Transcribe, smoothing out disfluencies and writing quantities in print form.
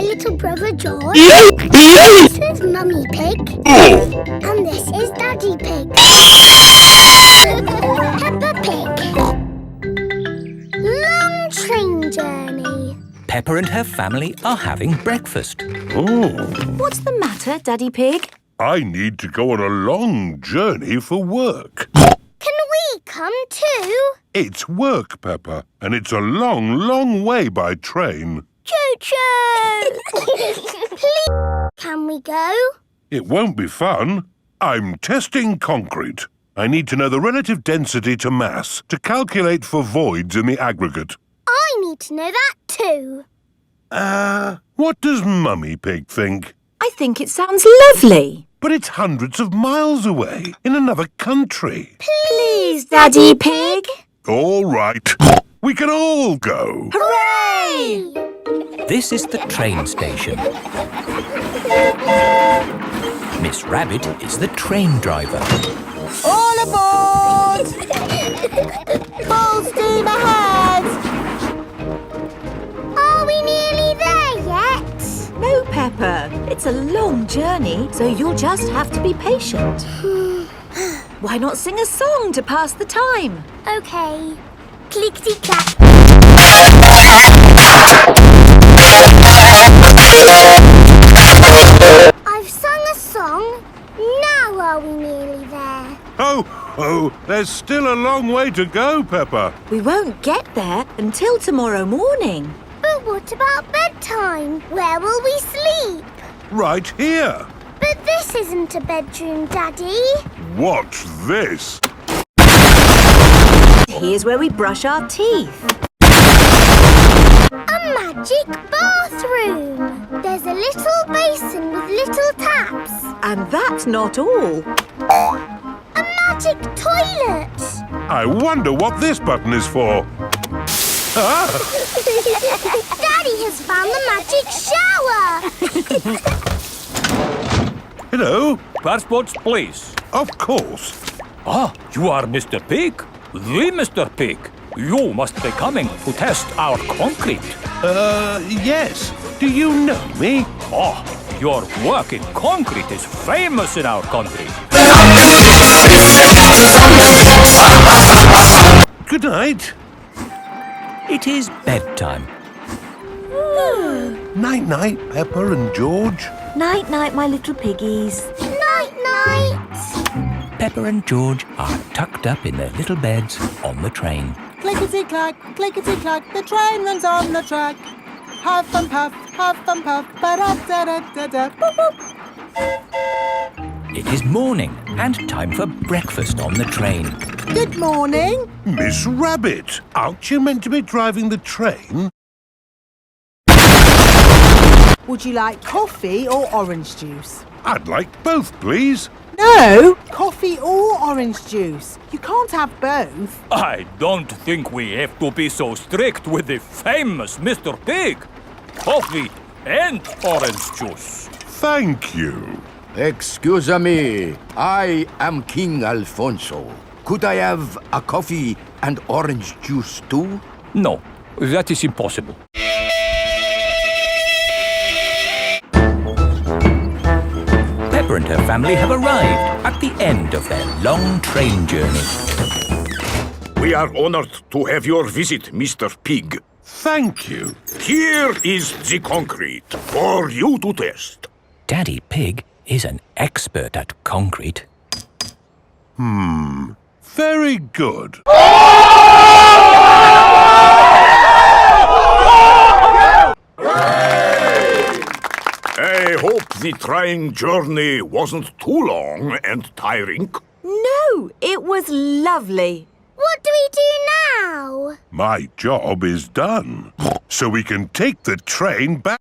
my little brother George. This is Mummy Pig. And this is Daddy Pig. Peppa Pig. Long train journey. Peppa and her family are having breakfast. What's the matter, Daddy Pig? I need to go on a long journey for work. Can we come too? It's work, Peppa, and it's a long, long way by train. Choo-choo! Please, can we go? It won't be fun. I'm testing concrete. I need to know the relative density to mass to calculate for voids in the aggregate. I need to know that too. What does Mummy Pig think? I think it sounds lovely. But it's hundreds of miles away, in another country. Please, Daddy Pig. All right. We can all go. Hooray! This is the train station. Miss Rabbit is the train driver. All aboard! Full steam ahead! Are we nearly there yet? No, Peppa. It's a long journey, so you'll just have to be patient. Why not sing a song to pass the time? OK. Clickety-clack. I've sung a song. Now are we nearly there? Oh, there's still a long way to go, Peppa. We won't get there until tomorrow morning. But what about bedtime? Where will we sleep? Right here. But this isn't a bedroom, Daddy. Watch this. Here's where we brush our teeth. A magic bathroom. There's a little basin with little taps. And that's not all. A magic toilet. I wonder what this button is for. Daddy has found the magic shower. Hello. Passports, please. Of course. Ah, you are Mr. Pig? The Mr. Pig. You must be coming to test our concrete. Yes. Do you know me? Oh, your work in concrete is famous in our country. Good night. It is bedtime. Night-night, Peppa and George. Night-night, my little piggies. Night-night. Peppa and George are tucked up in their little beds on the train. Clickety-clack, clickety-clack, the train runs on the track. Huff and puff, ba-da-da-da-da, boop, boop. It is morning and time for breakfast on the train. Good morning. Miss Rabbit, aren't you meant to be driving the train? Would you like coffee or orange juice? I'd like both, please. No, coffee or orange juice. You can't have both. I don't think we have to be so strict with the famous Mr. Pig. Coffee and orange juice. Thank you. Excuse me, I am King Alfonso. Could I have a coffee and orange juice too? No, that is impossible. Peppa and her family have arrived at the end of their long train journey. We are honored to have your visit, Mr. Pig. Thank you. Here is the concrete for you to test. Daddy Pig is an expert at concrete. Very good. I hope the train journey wasn't too long and tiring. No, it was lovely. What do we do now? My job is done. So we can take the train back.